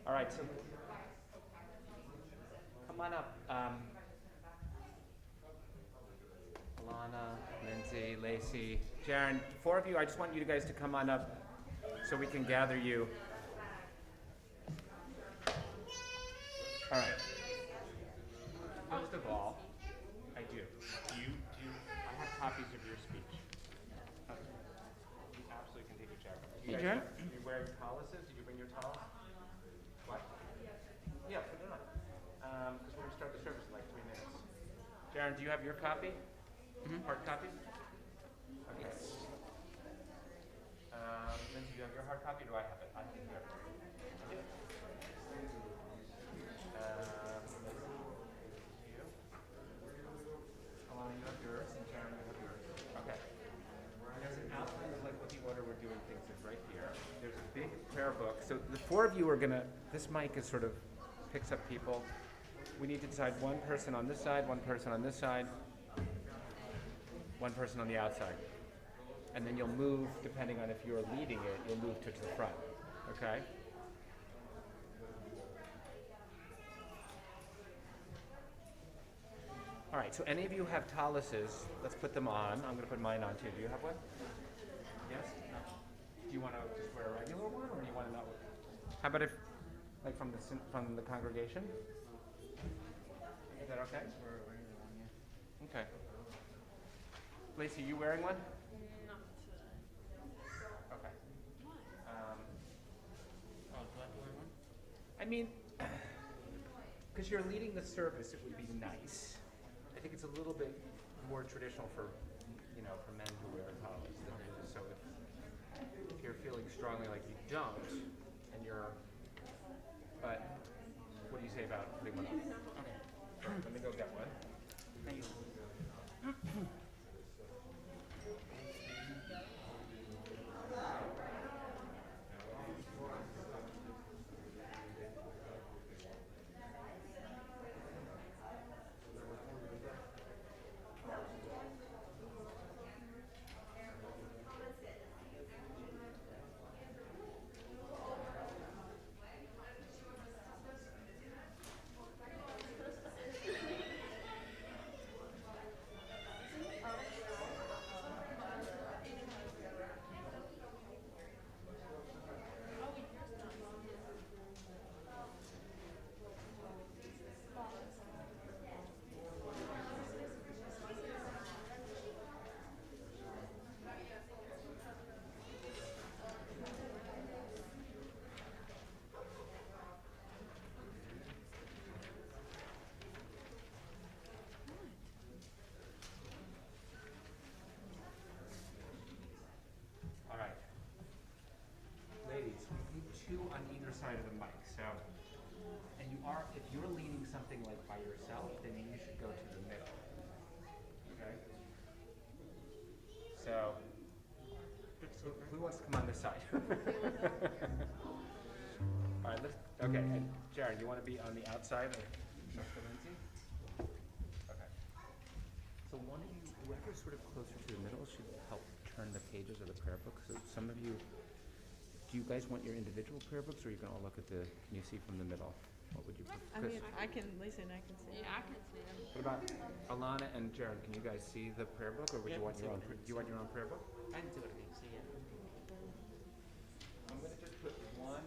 All right, so come on up. Alana, Lindsay, Lacey, Jaron, 4 of you, I just want you guys to come on up so we can gather you. All right. First of all, I do. I have copies of your speech. You absolutely can take a check. You guys, are you wearing taluses? Did you bring your talus? What? Yeah, put it on. Because we're going to start the service in like 3 minutes. Jaron, do you have your copy? Hard copy? Okay. Lindsay, do you have your hard copy? Or do I have it? I have it here. You? Alana, you have yours, and Jaron, you have yours. Okay. There's an outline of like what the order we're doing things is right here. There's a big prayer book. So the 4 of you are gonna. This mic is sort of picks up people. We need to decide one person on this side, one person on this side. One person on the outside. And then you'll move, depending on if you're leading it, you'll move to the front. Okay? All right, so any of you have taluses, let's put them on. I'm going to put mine on too. Do you have one? Yes? No. Do you want to just wear a regular one, or do you want to not wear? How about if, like from the congregation? Is that okay? We're wearing one, yeah. Okay. Lacey, are you wearing one? Not today. Okay. Why? Do I have to wear one? I mean, because you're leading the service, it would be nice. I think it's a little bit more traditional for men who wear collars than it is. So if you're feeling strongly like you don't, and but what do you say about putting one on? Okay. Sure. Let me go get one. Thank you. On either side of the mic. So, and if you're leading something like by yourself, then you should go to the middle. Okay? So, who wants to come on this side? All right, okay, and Jared, you want to be on the outside or Lindsay? Okay. So one of you, whoever's sort of closer to the middle should help turn the pages of the prayer book. So some of you, do you guys want your individual prayer books, or you can all look at the, can you see from the middle? What would you I prefer? mean, I can, Lisa and I can see. Yeah, I can see them. What about Alana and Jared? Can you guys see the prayer book, or would you want your own? Do you want your own prayer book? I can see what I can see, yeah. I'm going to just put one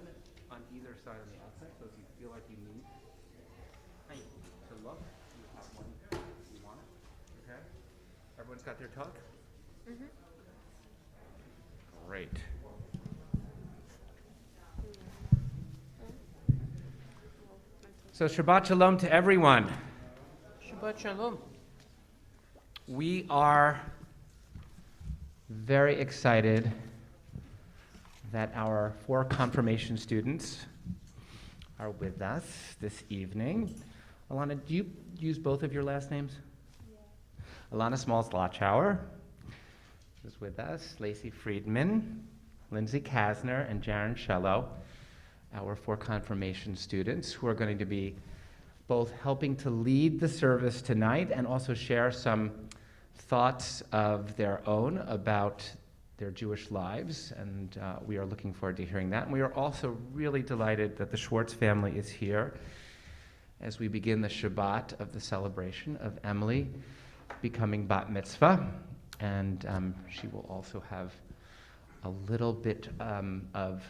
on either side on the outside, so if you feel like you need to look, you have one if you want it. Okay? Everyone's got their talk? Mm-hmm. Great. So Shabbat Shalom to everyone. Shabbat Shalom. We are very excited that our 4 confirmation students are with us this evening. Alana, do you use both of your last names? Yeah. Alana Smalls-Lotschauer is with us, Lacey Friedman, Lindsay Kasner, and Jaren Shello, our 4 confirmation students who are going to be both helping to lead the service tonight and also share some thoughts of their own about their Jewish lives, and we are looking forward to hearing that. And we are also really delighted that the Schwartz family is here as we begin the Shabbat of the celebration of Emily becoming bat mitzvah, and she will also have a little bit of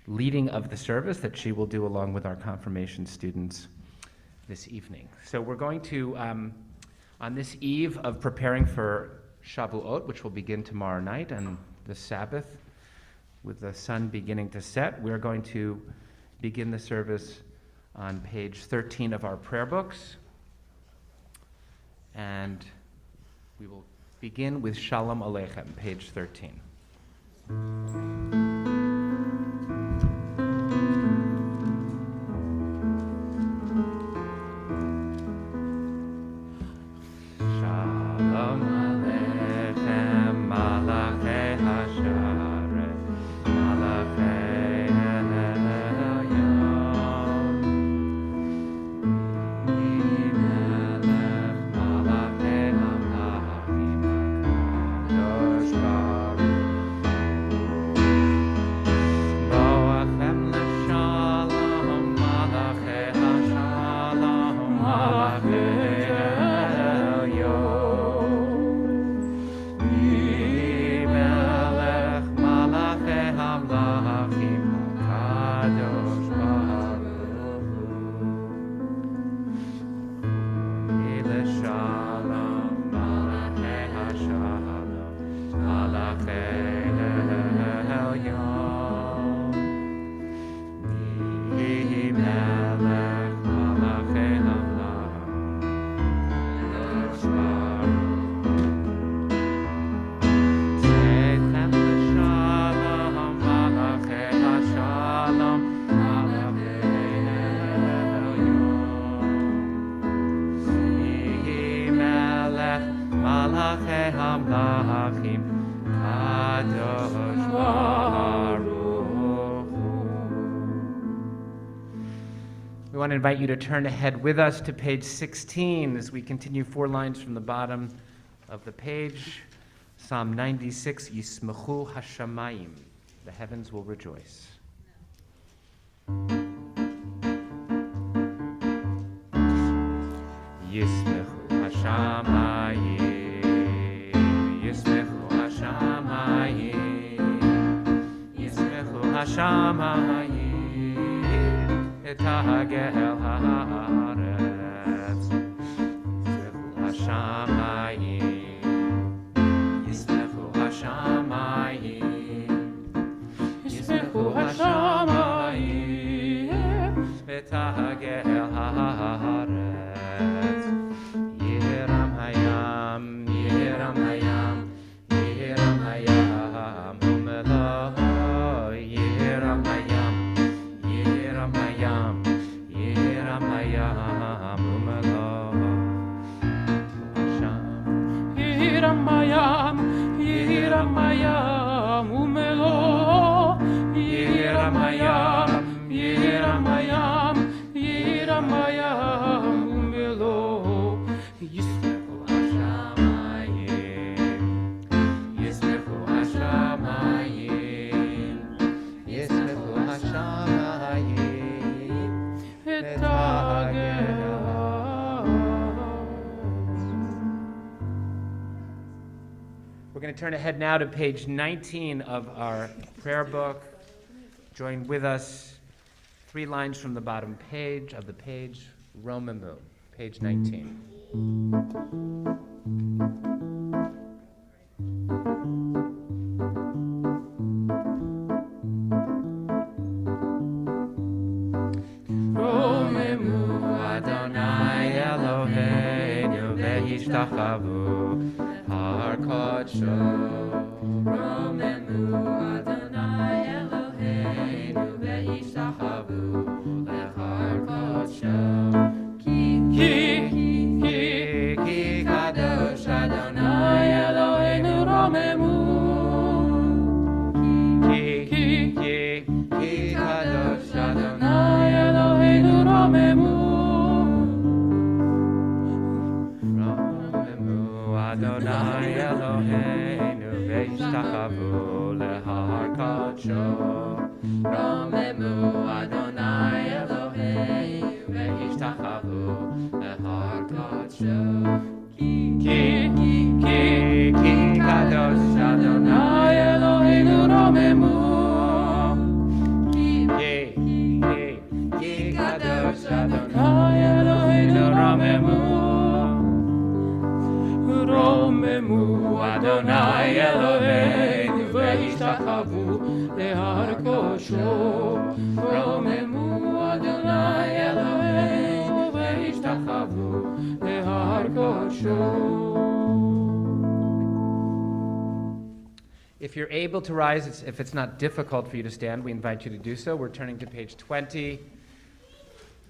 leading of the service that she will do along with our confirmation students this evening. So we're going to, on this eve of preparing for Shavuot, which will begin tomorrow night, and the Sabbath, with the sun beginning to set, we're going to begin the service on page 13 of our prayer books. And we will begin with Shalom Aleichem, page 13. We want to invite you to turn ahead with us to page 16 as we continue 4 lines from the bottom of the page. Psalm 96, Yismechu Hashamayim, the heavens will rejoice. Yismechu Hashamayim, Yismechu Hashamayim, Yismechu Hashamayim. Etagel haaretz, Yismechu Hashamayim, Yismechu Hashamayim, Etagel haaretz, Yehiram hayam, Yehiram hayam, Yehiram hayam, Umelah, Yehiram hayam. Yiramayam, Yiramayam, Umelo, Yiramayam, Yiramayam, Yiramayam, Umelo, Yismechu Hashamayim, Yismechu We're going to turn ahead now to page 19 of our prayer book. Join with us 3 lines from the bottom page of the page, Romamu, page 19. Tachavur har kodsho Romemu Adonai Eloheinu ve'ishtachavu lehar kodsho Ki kadosh Adonai Eloheinu Romemu Ki kadosh Adonai Eloheinu Romemu Adonai Eloheinu ve'ishtachavu lehar kodsho Romemu Adonai Eloheinu ve'ishtachavu lehar kodsho Ki kadosh Adonai Eloheinu Romemu Ki kadosh Adonai Eloheinu Romemu Romemu Adonai Eloheinu ve'ishtachavu lehar kodsho Romemu Adonai Eloheinu ve'ishtachavu lehar kodsho. If you're able to rise, if it's not difficult for you to stand, we invite you to do so. We're turning to page 20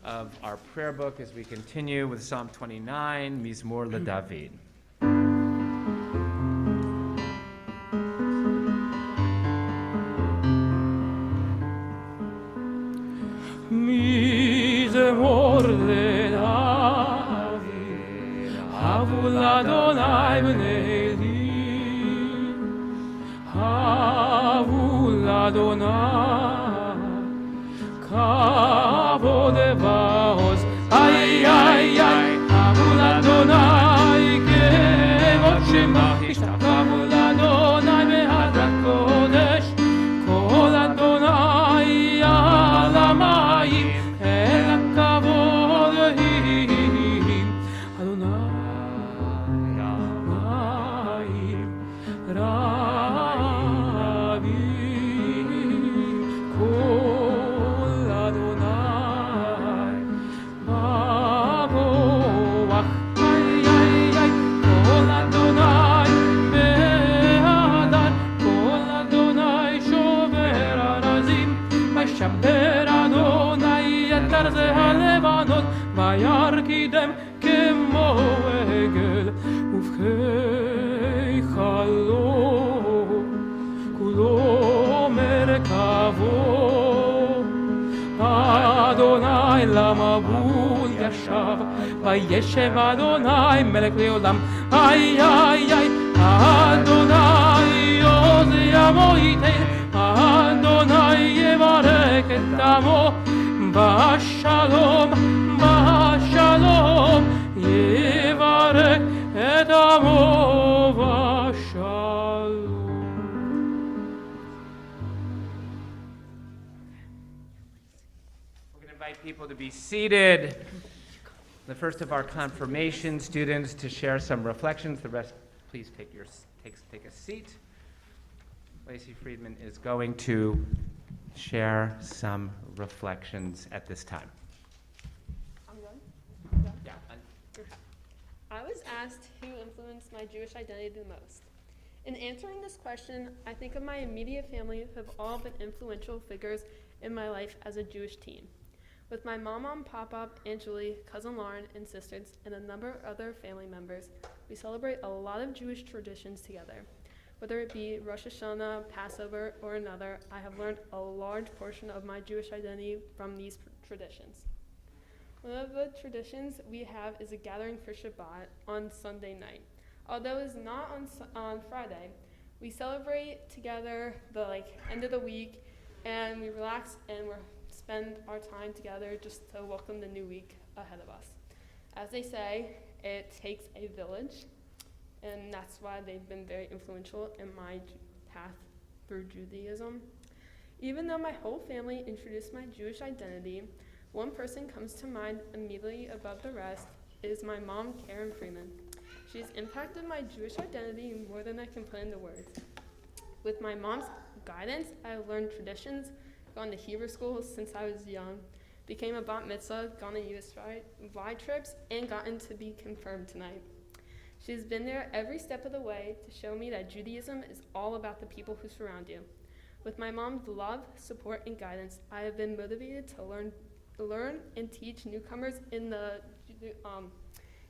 of our prayer book as we continue with Psalm 29, Mizmor LeDavid. Mizmor LeDavid, Havu l'Adonai b'nei Eli, Havu l'Adonai, Kavod va'oz, ay, ay, ay, Havu l'Adonai, kevod shema, Ishtachavu l'Adonai behadrat kodesh, kol Adonai al hamayim, el hakavod him, Adonai hamayim, rabim, kol Adonai, baboach, ay, ay, ay, kol Adonai behadar, kol Adonai shover arazim, vayishaber Adonai et arzei halevanot, vayarkidem kemo egel, ופחי חלום, כולו מרכבו. אדוני למבול ישב, וישב אדוני מלך לעולם. איי איי איי, אדוני עוז ימו ייתן, אדוני יברך את עמו, בשלום, בשלום, יברך את עמו בשלום. We're going to invite people to be seated. The first of our confirmation students to share some reflections. The rest, please take a seat. Lacey Friedman is going to share some reflections at this time. I'm going. Yeah. I was asked who influenced my Jewish identity the most. In answering this question, I think of my immediate family who have all been influential figures in my life as a Jewish teen. With my mama and papa, Aunt Julie, cousin Lauren, and sisters, and a number of other family members, we celebrate a lot of Jewish traditions together. Whether it be Rosh Hashanah, Passover, or another, I have learned a large portion of my Jewish identity from these traditions. One of the traditions we have is a gathering for Shabbat on Sunday night. Although it's not on Friday, we celebrate together the end of the week, and we relax and we spend our time together just to welcome the new week ahead of us. As they say, it takes a village and that's why they've been very influential in my path through Judaism. Even though my whole family introduced my Jewish identity, one person comes to mind immediately above the rest is my mom, Karen Freeman. She's impacted my Jewish identity more than I can put into words. With my mom's guidance, I learned traditions, gone to Hebrew school since I was young, became a bat mitzvah, gone on USY trips, and gotten to be confirmed tonight. She's been there every step of the way to show me that Judaism is all about the people who surround you. With my mom's love, support, and guidance, I have been motivated to learn and teach newcomers in the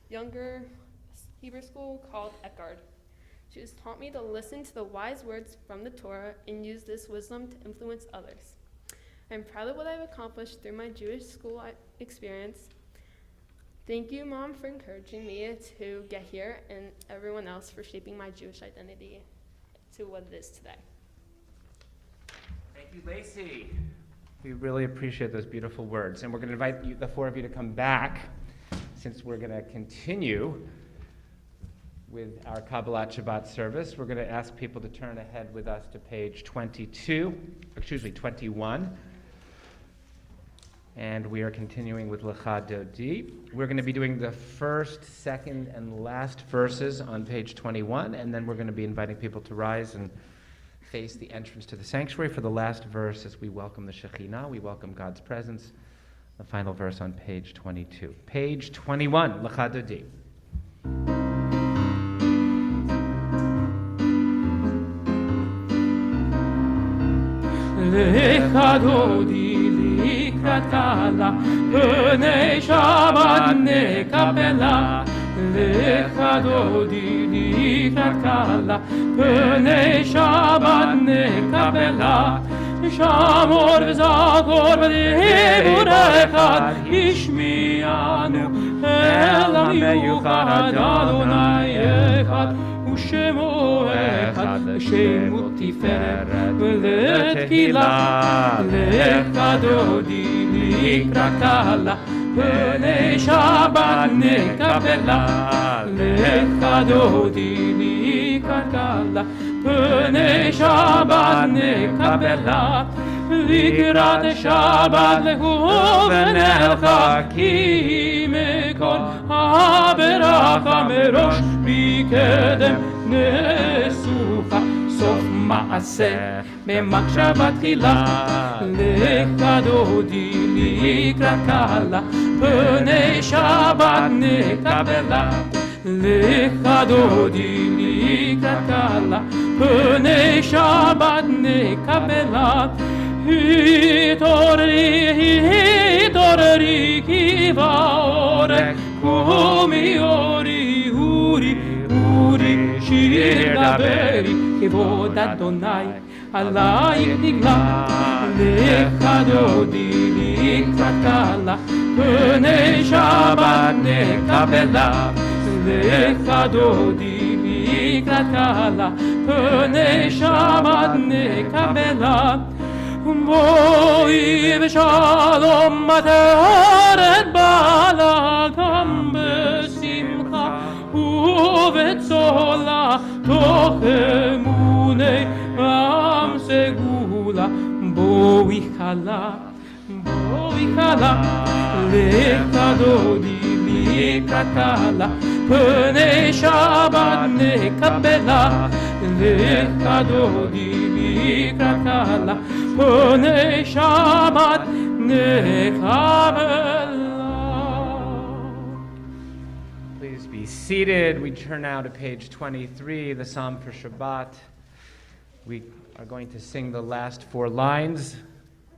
younger Hebrew school called Agar. She has taught me to listen to the wise words from the Torah and use this wisdom to influence others. I'm proud of what I've accomplished through my Jewish school experience. Thank you, Mom, for encouraging me to get here, and everyone else for shaping my Jewish identity to what it is today. Thank you, Lacey. We really appreciate those beautiful words. And we're going to invite you, the four of you to come back, since we're going to continue with our Kabbalat Shabbat service. We're going to ask people to turn ahead with us to page 21. And we are continuing with Lecha Dodi. We're going to be doing the first, second, and last verses on page 21, and then we're going to be inviting people to rise and face the entrance to the sanctuary for the last verse as we welcome the Shekhinah, we welcome God's presence. The final verse on page 22. Page 21, Lecha Dodi. Lecha Dodi לקראת קהלה, פני שבת נקבלה. Lecha Dodi לקראת קהלה, פני שבת נקבלה. שמור וזכור בדיבור אחד, השמיענו אל המיוחד, אדוני אחד. ושמו אחד, שמו תפארת ולתפילה. Lecha Dodi לקראת קהלה, פני שבת נקבלה. Lecha Dodi לקראת קהלה, פני שבת נקבלה. לקראת שבת לכו ונלכה, כי מכל הברכה מראש מקדם נסוכה. סוף מעשה במחשבה תחילה. Lecha Dodi לקראת קהלה, פני שבת נקבלה. Lecha Dodi לקראת קהלה, פני שבת נקבלה. התעוררי כי באורח, קומי אורי אורי אורי, שיר דברי כבוד אדוני עלייך נגלה. Lecha Dodi לקראת קהלה, פני שבת נקבלה. Lecha Dodi לקראת קהלה, פני שבת נקבלה. בואי בשלום עטרת בעלה, גם בשמחה ובצולה, תוך אמוני עם סגולה. בואי כלה, בואי כלה. Lecha Dodi לקראת קהלה, פני שבת נקבלה. Lecha Dodi לקראת קהלה, פני שבת נקבלה. Please be seated. We turn now to page 23, the Psalm for Shabbat. We are going to sing the last four lines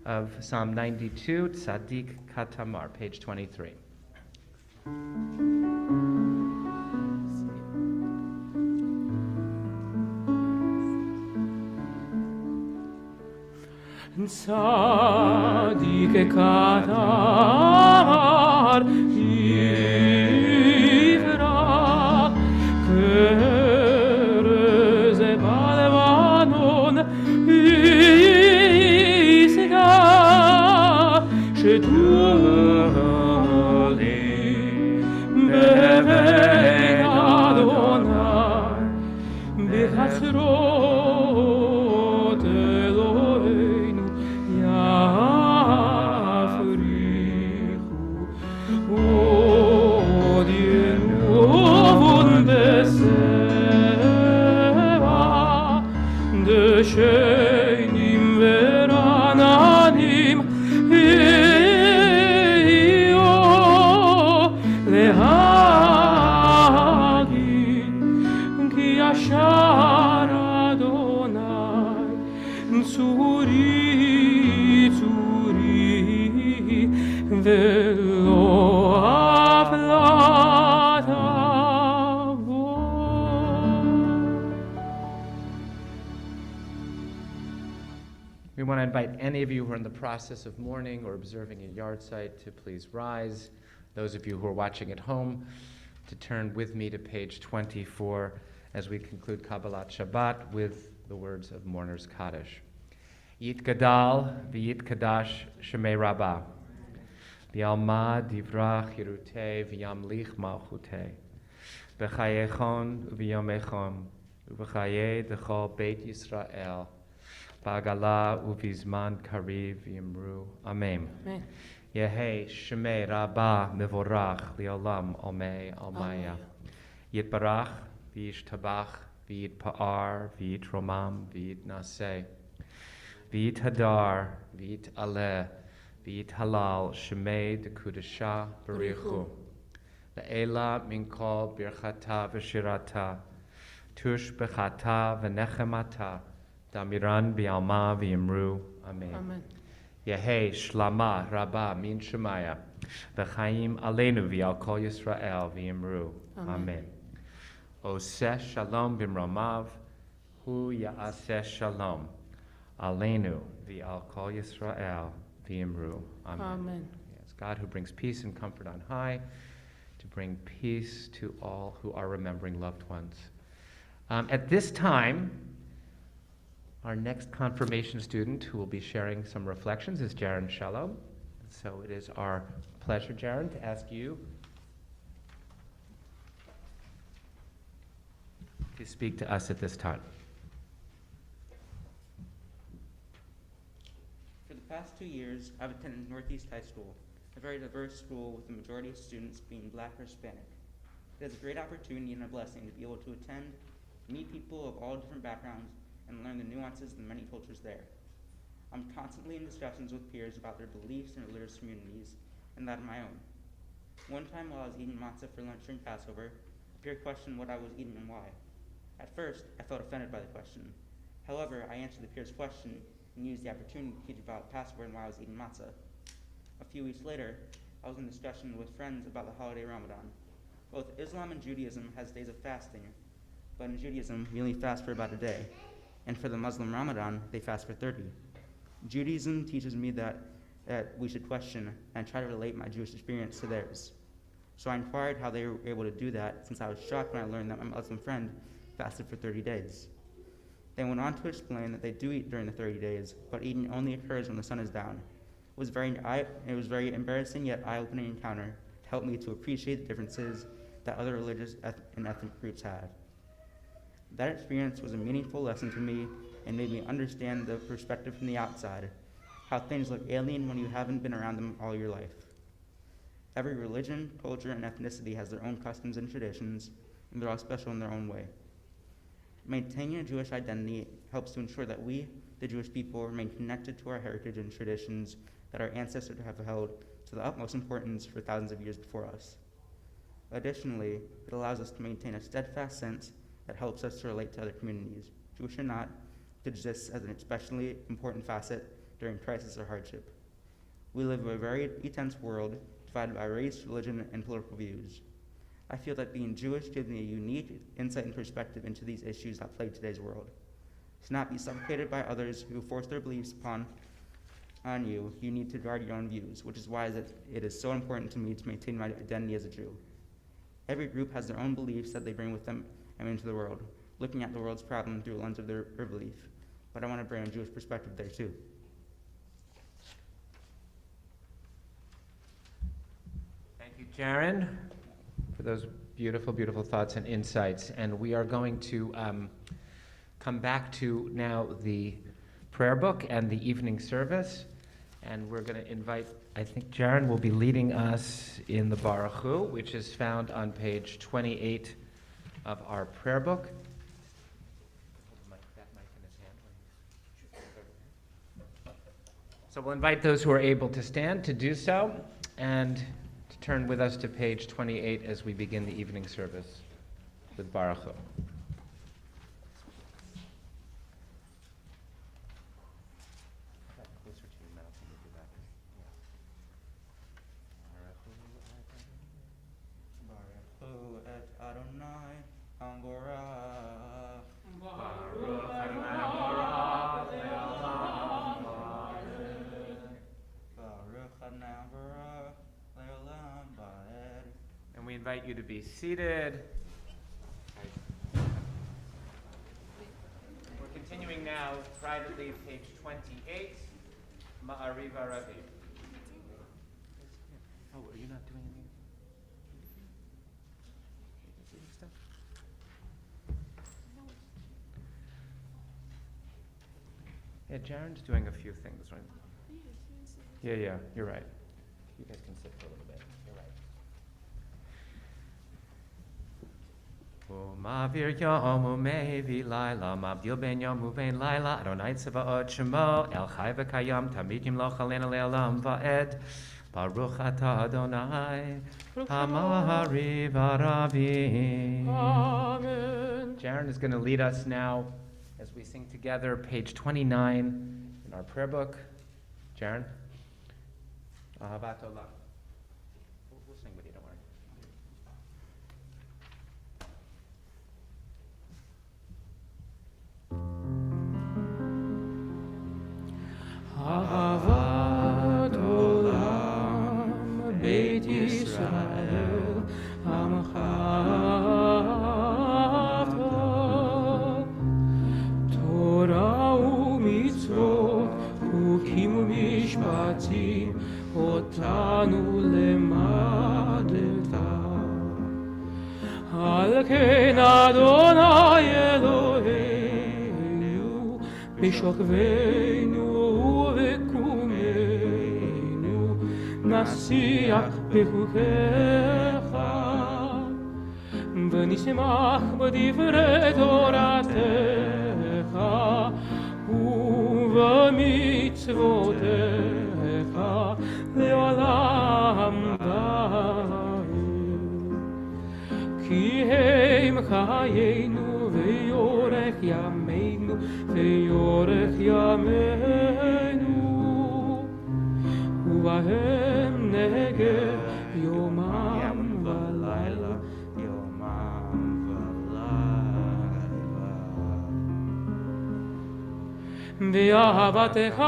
of Psalm 92, Tzadik Katamar, page 23. Tzadik Katamar Yifrach Kerze Balvanon Yisga Shetuli Bevei Adonai בחצרות אלוהינו יפריחו עוד ינובון בסלע דשנים ורעננים יהיו להגיד כי ישר אדוני צורי צורי ולא עוולת עבור. We want to invite any of you who are in the process of mourning or observing a yard site to please rise. Those of you who are watching at home to turn with me to page 24 as we conclude Kabbalat Shabbat with the words of Mourner's Kaddish. Yit Gadal v'yit Kadash Shemei Rabbah v'yalma divrach Yerutei v'yamlich malchutei v'chayechon v'yomechon v'chayei d'chol Beit Yisrael Ba'agala uvizman kariv yimru. Amen. Amen. Yehei Shemei Rabbah Mevorach Liolam Omei Almaya. Yitbarach V'yishtabach V'yitpa'ar V'yitromam V'yitnaseh V'yithadar V'yitaleh V'yithalal Shemei Dekudasha Barichu Le'ela Minkol Birchata V'shirata Tush Bechata V'nechemata Damiran V'yalma V'yimru. Amen. Amen. Yehei Shlama Rabbah Min Shemaya V'chaim Aleinu V'yal Kol Yisrael V'yimru. Amen. Oseh Shalom B'mromav Hu Ya'aseh Shalom Aleinu V'yal Kol Yisrael V'yimru. Amen. Amen. Yes, God who brings peace and comfort on high, to bring peace to all who are remembering loved ones. At this time, our next confirmation student who will be sharing some reflections is Jaron Shalom. So it is our pleasure, Jaron, to ask you to speak to us at this time. For the past 2 years, I've attended Northeast High School, a very diverse school with the majority of students being Black or Hispanic. It is a great opportunity and a blessing to be able to attend, meet people of all different backgrounds, and learn the nuances of the many cultures there. I'm constantly in discussions with peers about their beliefs and religious communities, and that of my own. One time while I was eating matzah for lunch during Passover, a peer questioned what I was eating and why. At first, I felt offended by the question. However, I answered the peer's question and used the opportunity to teach about Passover and why I was eating matzah. A few weeks later, I was in discussion with friends about the holiday Ramadan. Both Islam and Judaism has days of fasting, but in Judaism, we only fast for about a day. And for the Muslim Ramadan, they fast for 30. Judaism teaches me that we should question and try to relate my Jewish experience to theirs. So I inquired how they were able to do that, since I was shocked when I learned that my Muslim friend fasted for 30 days. They went on to explain that they do eat during the 30 days, but eating only occurs when the sun is down. It was very embarrassing yet eye-opening encounter to help me to appreciate the differences that other religious and ethnic groups have. That experience was a meaningful lesson to me and made me understand the perspective from the outside, how things look alien when you haven't been around them all your life. Every religion, culture, and ethnicity has their own customs and traditions, and they're all special in their own way. Maintaining a Jewish identity helps to ensure that we, the Jewish people, remain connected to our heritage and traditions that our ancestors have held to the utmost importance for thousands of years before us. Additionally, it allows us to maintain a steadfast sense that helps us to relate to other communities, Jewish or not, that exists as an especially important facet during crisis or hardship. We live in a very intense world divided by race, religion, and political views. I feel that being Jewish gives me a unique insight and perspective into these issues that plague today's world. To not be suffocated by others who force their beliefs on you, you need to guard your own views, which is why it is so important to me to maintain my identity as a Jew. Every group has their own beliefs that they bring with them and into the world, looking at the world's problem through a lens of their belief. But I want to bring a Jewish perspective there too. Thank you, Jaron, for those beautiful, beautiful thoughts and insights. And we are going to come back to now the prayer book and the evening service. And we're going to invite, I think Jaron will be leading us in the Baruch Hu, which is found on page 28 of our prayer book. So we'll invite those who are able to stand to do so and to turn with us to page 28 as we begin the evening service with Baruch Hu. Baruch Hu et Adonai Hamborach. Baruch Hamborach le'olam Baruch Hamborach le'olam ba'ed. And we invite you to be seated. We're continuing now privately, page 28, Ma'ariva Rabbi. Oh, are you not doing anything? Yeah, Jaron's doing a few things, right? Yeah, you're right. You guys can sit for a little bit. You're right. Ma'avir yom u'mevi laila, ma'abdil ben yom u'ben laila, Adonai tzava'ot shemo, El chai v'kayam, tamid yimloch aleinu le'olam va'ed, Baruch atah Adonai, Ha'ma'ariv ha'ravim. Amen. Jaron is going to lead us now as we sing together, page 29 in our prayer book. Jaron? Ahavat Olam. We'll sing with you, don't worry. Ahavat Olam, Beit Yisrael, Amcha Avto, Torah u'mitzvot, Chukim u'mishpatim, Otanu lemadeta. Al ken Adonai Eloheinu, B'shokveinu v'kumeinu, Nasiach b'chukecha, V'nismach b'divrei Toratecha, ובמצוותיך לעולם ועד. כי הם חיינו ויורך ימינו ויורך ימינו, ובהם נגר יומם ולילה, יומם ולילה. ואהבתך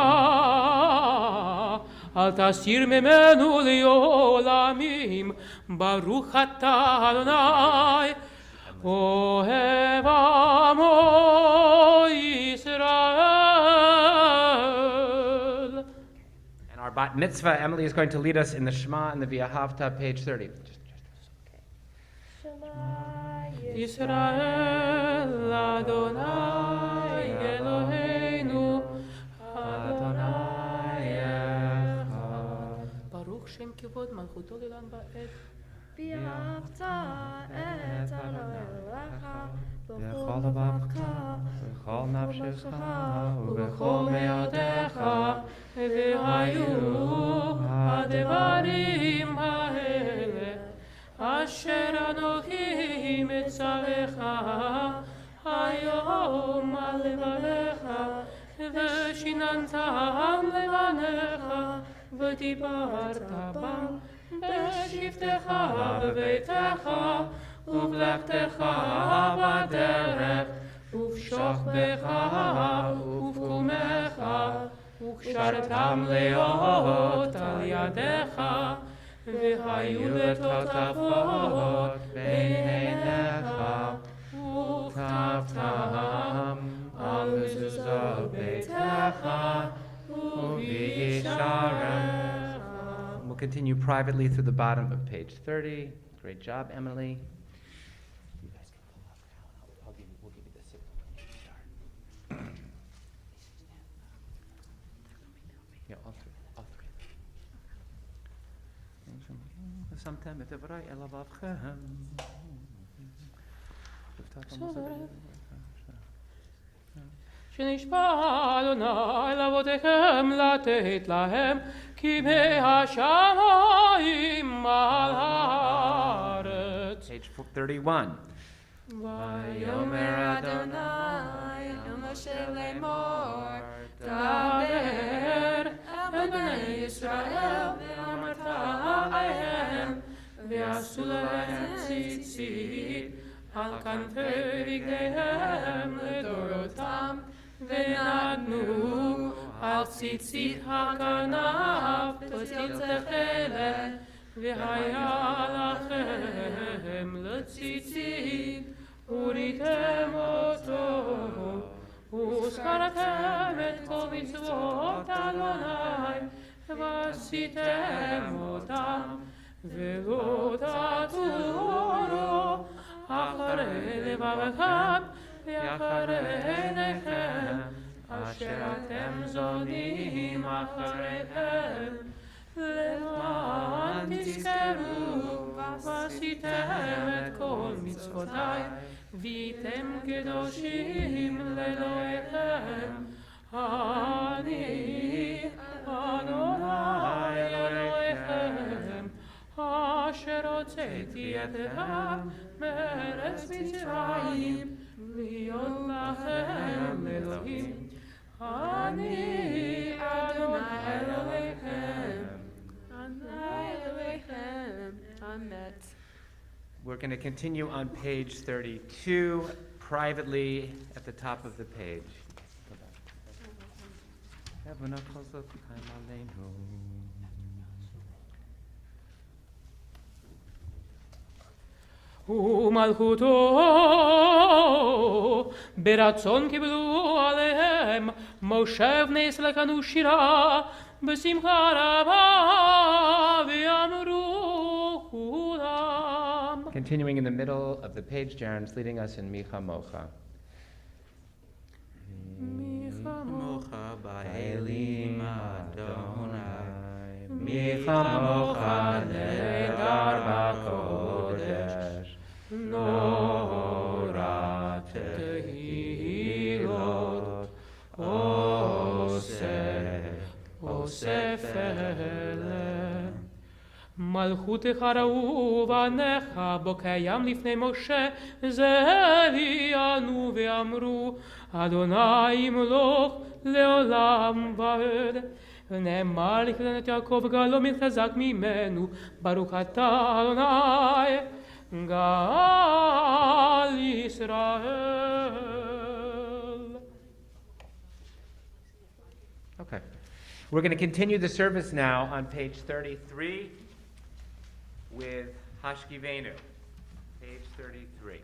אל תסיר ממנו לעולמים, ברוך אתה אדוני אוהב עמו ישראל. And our bat mitzvah, Emily is going to lead us in the Shema and the V'ahavta, page 30. ישראל אדוני אלוהינו אדוני אחד. ברוך שם כבוד מלכותו לעולם ועד. ואהבת את אלוהיך בכל לבבך ובכל נפשך ובכל מאודך, והיו הדברים האלה אשר אנוכי מצווך היום על לבניך, ושיננתם לבניך, ודיברת בם בשבתך בביתך, ובלכתך בדרך, ובשוכבך ובקומך, וקשרתם להיות על ידך, והיו לטוטפות בין עיניך, וכתבתם על מזוזות ביתך ובישעריך. We'll continue privately through the bottom of page 30. Great job, Emily. You guys can pull up now, and we'll give you the sit when you start. ושמתם את דברי אל לבבכם. שנשבע אדוני לאבותיכם לתת להם כמהשמיים על הארץ. Page 31. ויאמר אדוני אל משה לאמור, דבר אל בני ישראל ואמרת עליהם, ועשו להם ציצית על כנפי בגדיהם לדורותם, ונתנו על ציצית הכנף תוציא תכלת, והיה לכם לציצית וריתם אותו, וזכרתם את כל מצוות אדוני ועשיתם אותם, ולא תטורו אחרי לבבכם ואחרי עיניכם אשר אתם זונים אחריהם, למען תזכרו ועשיתם את כל מצוותיי והייתם קדושים לאלוהיכם. אני אדוני אלוהיכם אשר הוצאתי אתכם מארץ מצרים להיות לכם אלוהים. אני אדוני אלוהיכם. Amen. We're going to continue on page 32, privately at the top of the page. ומלכותו ברצון קיבלו עליהם משה בני ישראל קנו שירה בשמחה רבה ואמרו כולם. Continuing in the middle of the page, Jaren's leading us in Micha Mocha. Mocha ba'elim Adonai, Micha Mocha nedar b'kodesh, Nora tehilot, Osef elem. מלכותך ראו בניך בו קיים לפני משה, זה הביאנו ואמרו אדוני ימלוך לעולם ועד. ונאמר לכהנת יעקב גאלו מתחזק ממנו, ברוך אתה אדוני גאל ישראל. Okay. We're going to continue the service now on page 33 with Hashkivenu. Page 33.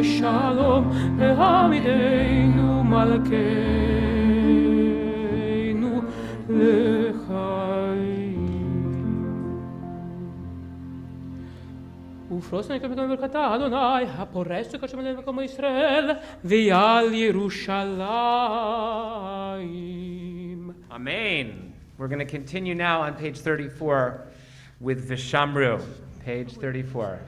Shalom, Hamidenu Malkeinu, יפרוס מקום ברכתה אדוני, הפורס וקדשו מלא מקום ישראל, ועל ירושלים. Amen. We're going to continue now on page 34 with Vishamru. Page 34.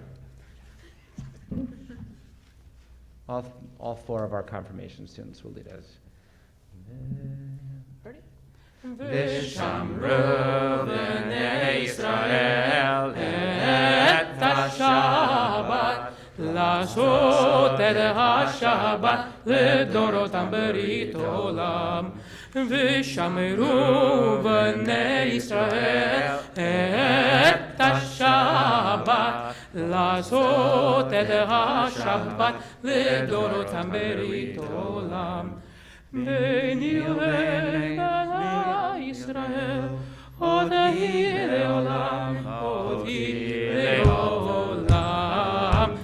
All four of our confirmation students will lead us. Ready? Vishamru b'nei Yisrael et השבת, לעשות את השבת לדורותם ברית עולם. ושמרו בני ישראל את השבת, לעשות את השבת לדורותם ברית עולם. ביני ובין ישראל עוד היא לעולם, עוד היא לעולם.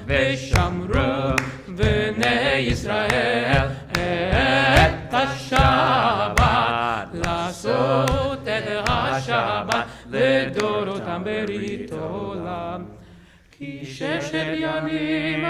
ושמרו בני ישראל את השבת, לעשות את השבת לדורותם ברית עולם. כי ששת ימים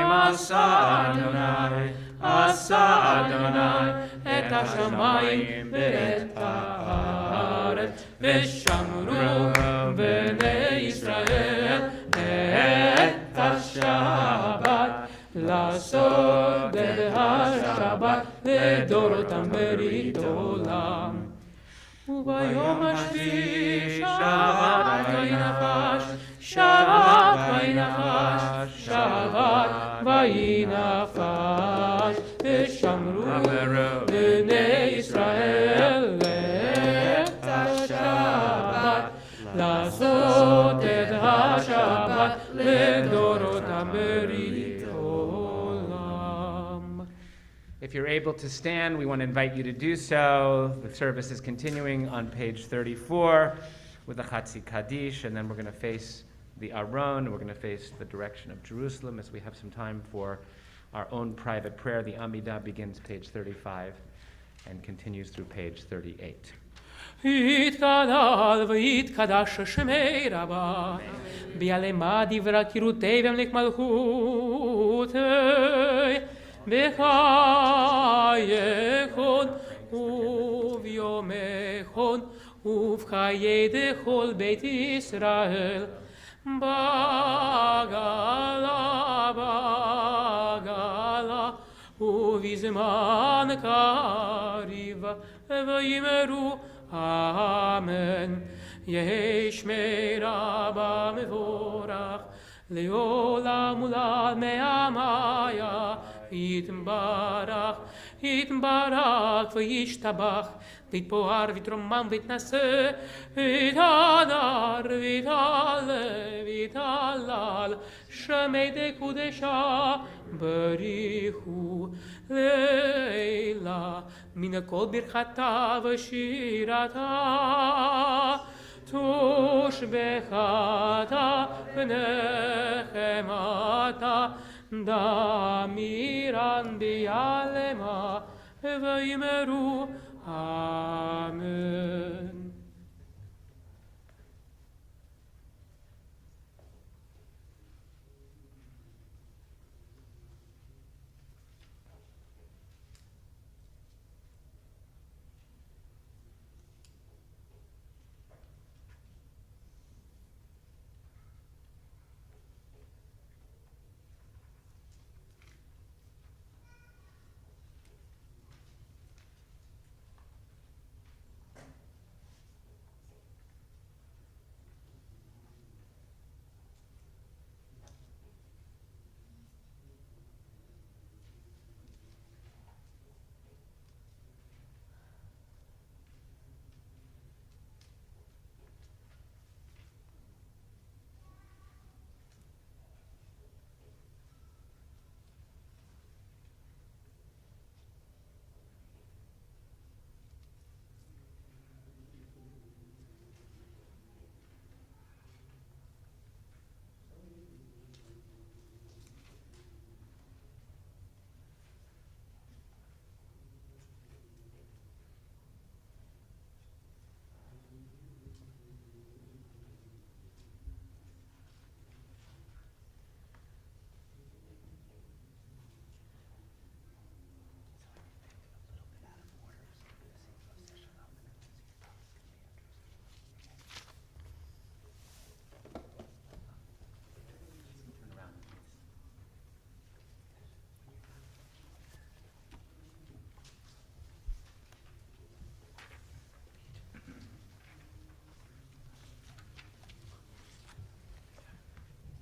עשה אדוני את השמיים ואת הארץ, ושמרו בני ישראל את השבת, לעשות את השבת לדורותם ברית עולם. וביום השביעי שבת וינחש, שבת וינחש, שבת וינחש, ושמרו בני ישראל את השבת, לעשות את השבת לדורותם ברית עולם. If you're able to stand, we want to invite you to do so. The service is continuing on page 34 with the Chatzi Kaddish, and then we're going to face the Aron. We're going to face the direction of Jerusalem as we have some time for our own private prayer. The Amidah begins page 35 and continues through page 38. יתגדל ויתקדש שמי רבה, ביעלמה דברה קירותי והמלך מלכותי, בחייכון וביומכון ובחיי דכל בית ישראל, בגלה בגלה ובזמן קריב ויאמרו אמן. יהי שמי רבה מבורך לעולם ולעד מעמיה, יתברך יתברך וישתבח, ויתפאר ויתרומם ויתנשא, ויתהדר ויתהלל ויתהלל, שמי דקודשה בריחו לילה. מן כל ברכתה ושירתה, תושבחתה ונחמתה, דמירן ביעלמה ויאמרו אמן.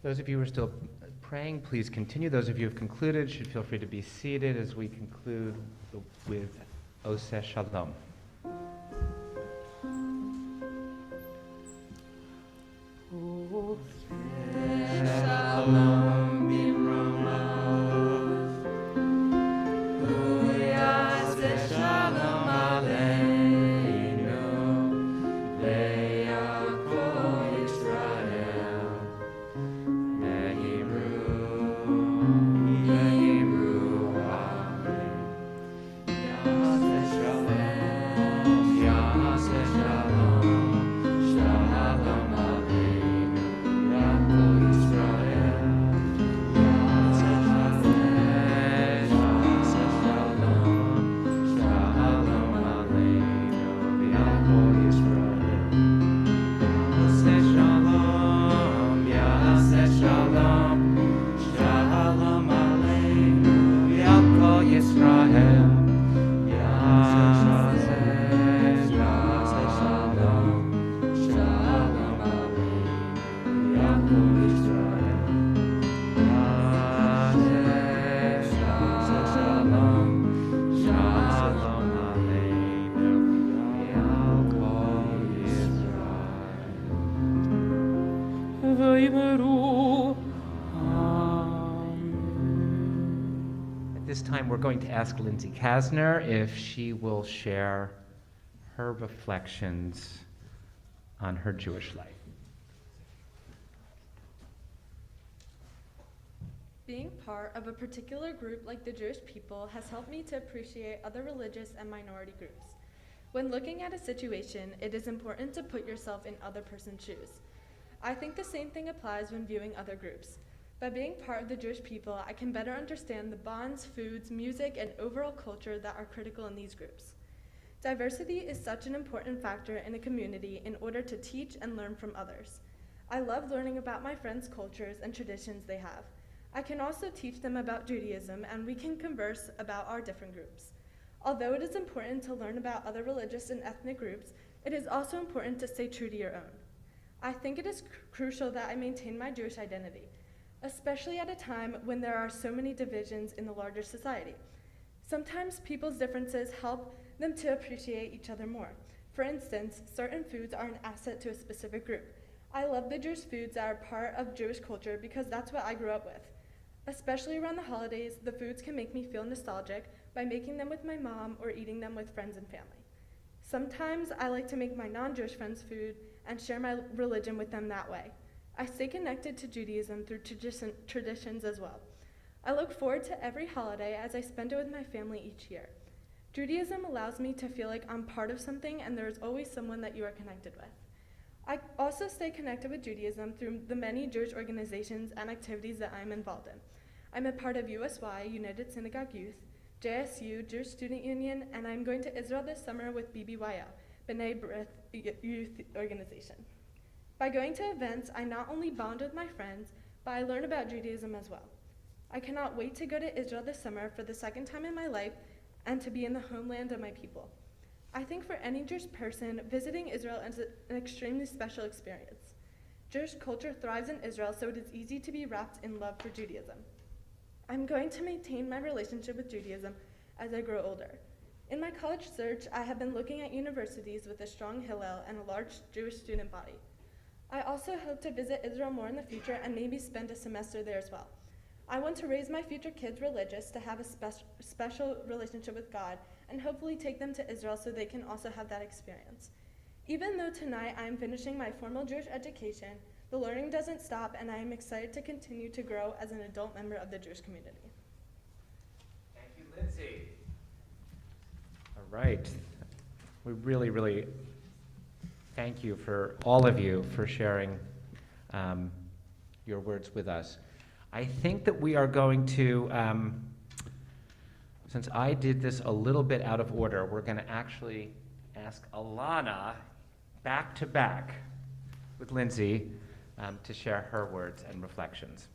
Those of you who are still praying, please continue. Those of you who have concluded should feel free to be seated as we conclude with Oseh Shalom. We're going to ask Lindsay Kasner if she will share her reflections on her Jewish life. Being part of a particular group like the Jewish people has helped me to appreciate other religious and minority groups. When looking at a situation, it is important to put yourself in other person's shoes. I think the same thing applies when viewing other groups. By being part of the Jewish people, I can better understand the bonds, foods, music, and overall culture that are critical in these groups. Diversity is such an important factor in a community in order to teach and learn from others. I love learning about my friends' cultures and traditions they have. I can also teach them about Judaism, and we can converse about our different groups. Although it is important to learn about other religious and ethnic groups, it is also important to stay true to your own. I think it is crucial that I maintain my Jewish identity, especially at a time when there are so many divisions in the larger society. Sometimes people's differences help them to appreciate each other more. For instance, certain foods are an asset to a specific group. I love the Jewish foods that are part of Jewish culture because that's what I grew up with. Especially around the holidays, the foods can make me feel nostalgic by making them with my mom or eating them with friends and family. Sometimes I like to make my non-Jewish friends food and share my religion with them that way. I stay connected to Judaism through traditions as well. I look forward to every holiday as I spend it with my family each year. Judaism allows me to feel like I'm part of something and there is always someone that you are connected with. I also stay connected with Judaism through the many Jewish organizations and activities that I'm involved in. I'm a part of USY, United Synagogue Youth, JSU, Jewish Student Union, and I'm going to Israel this summer with BBYO, B'nai B'rith Youth Organization. By going to events, I not only bond with my friends, but I learn about Judaism as well. I cannot wait to go to Israel this summer for the second time in my life and to be in the homeland of my people. I think for any Jewish person, visiting Israel is an extremely special experience. Jewish culture thrives in Israel, so it is easy to be wrapped in love for Judaism. I'm going to maintain my relationship with Judaism as I grow older. In my college search, I have been looking at universities with a strong Hillel and a large Jewish student body. I also hope to visit Israel more in the future and maybe spend a semester there as well. I want to raise my future kids religious to have a special relationship with God and hopefully take them to Israel so they can also have that experience. Even though tonight I am finishing my formal Jewish education, the learning doesn't stop and I am excited to continue to grow as an adult member of the Jewish community. Thank you, Lindsay. All right. We really thank you for all of you for sharing your words with us. I think that we are going to, since I did this a little bit out of order, we're going to actually ask Alana back to back with Lindsay to share her words and reflections.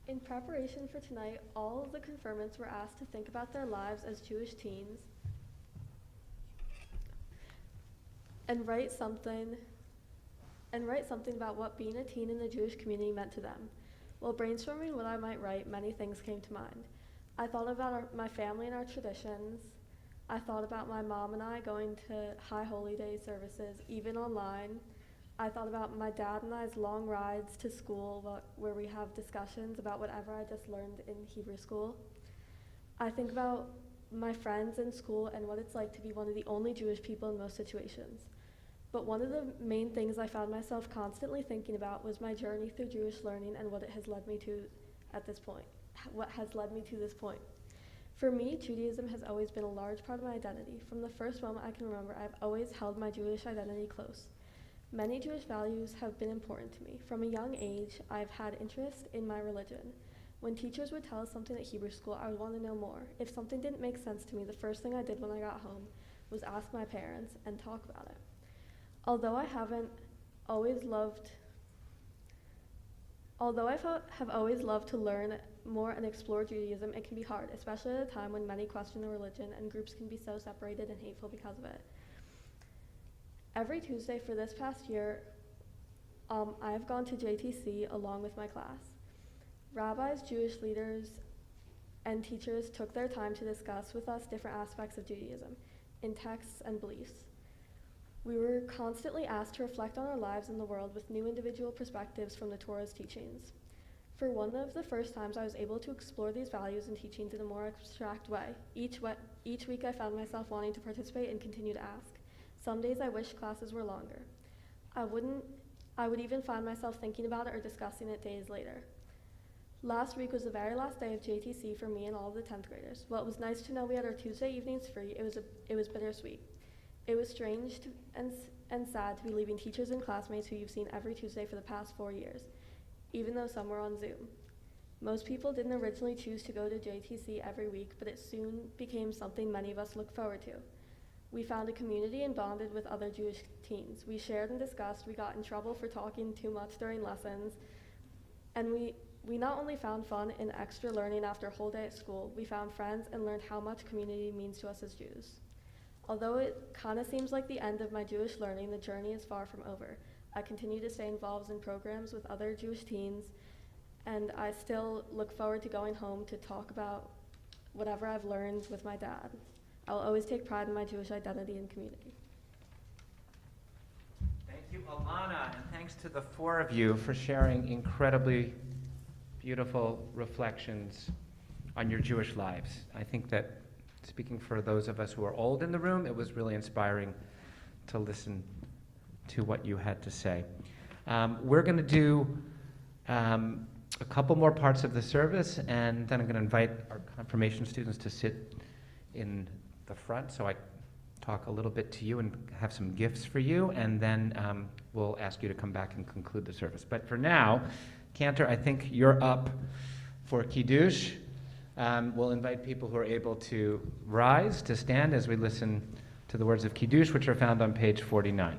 In preparation for tonight, all of the confirmants were asked to think about their lives as Jewish teens and write something and write something about what being a teen in the Jewish community meant to them. While brainstorming what I might write, many things came to mind. I thought about my family and our traditions. I thought about my mom and I going to High Holy Day services, even online. I thought about my dad and I's long rides to school where we have discussions about whatever I just learned in Hebrew school. I think about my friends in school and what it's like to be one of the only Jewish people in most situations. But one of the main things I found myself constantly thinking about was my journey through Jewish learning and what it has led me to at this point. What has led me to this point. For me, Judaism has always been a large part of my identity. From the first moment I can remember, I've always held my Jewish identity close. Many Jewish values have been important to me. From a young age, I've had interest in my religion. When teachers would tell us something at Hebrew school, I would want to know more. If something didn't make sense to me, the first thing I did when I got home was ask my parents and talk about it. Although I have always loved to learn more and explore Judaism, it can be hard, especially at a time when many question the religion and groups can be so separated and hateful because of it. Every Tuesday for this past year, I have gone to JTC along with my class. Rabbis, Jewish leaders, and teachers took their time to discuss with us different aspects of Judaism in texts and beliefs. We were constantly asked to reflect on our lives in the world with new individual perspectives from the Torah's teachings. For one of the first times, I was able to explore these values and teachings in a more abstract way. Each week I found myself wanting to participate and continue to ask. Some days I wished classes were longer. I would even find myself thinking about it or discussing it days later. Last week was the very last day of JTC for me and all of the 10th graders. While it was nice to know we had our Tuesday evenings free, it was bittersweet. It was strange and sad to be leaving teachers and classmates who you've seen every Tuesday for the past 4 years, even though some were on Zoom. Most people didn't originally choose to go to JTC every week, but it soon became something many of us looked forward to. We found a community and bonded with other Jewish teens. We shared and discussed. We got in trouble for talking too much during lessons. And we not only found fun in extra learning after a whole day at school, we found friends and learned how much community means to us as Jews. Although it kind of seems like the end of my Jewish learning, the journey is far from over. I continue to stay involved in programs with other Jewish teens, and I still look forward to going home to talk about whatever I've learned with my dad. I will always take pride in my Jewish identity and community. Thank you, Alana, and thanks to the four of you for sharing incredibly beautiful reflections on your Jewish lives. I think that, speaking for those of us who are old in the room, it was really inspiring to listen to what you had to say. We're going to do a couple more parts of the service, and then I'm going to invite our confirmation students to sit in the front so I talk a little bit to you and have some gifts for you, and then we'll ask you to come back and conclude the service. But for now, Cantor, I think you're up for Kiddush. We'll invite people who are able to rise, to stand as we listen to the words of Kiddush, which are found on page 49.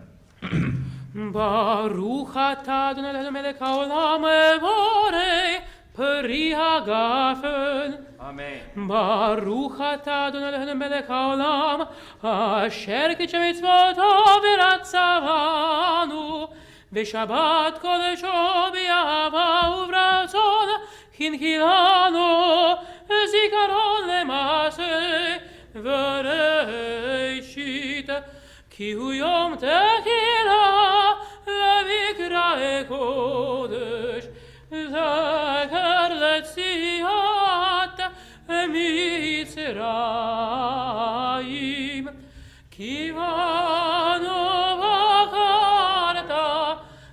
Baruch atah Adonai melech haolam evorei peri hagafen. Amen. Baruch atah Adonai melech haolam asher kitsheh mitzvotav v'ratzavanu v'shabbat kodesho b'yahava u'v'ratzon hinkilanu zikaron lema'aseh v'reishit ki hu yom tekilah levikra'e kodesh zakar letziat mitzrayim ki vanu v'charta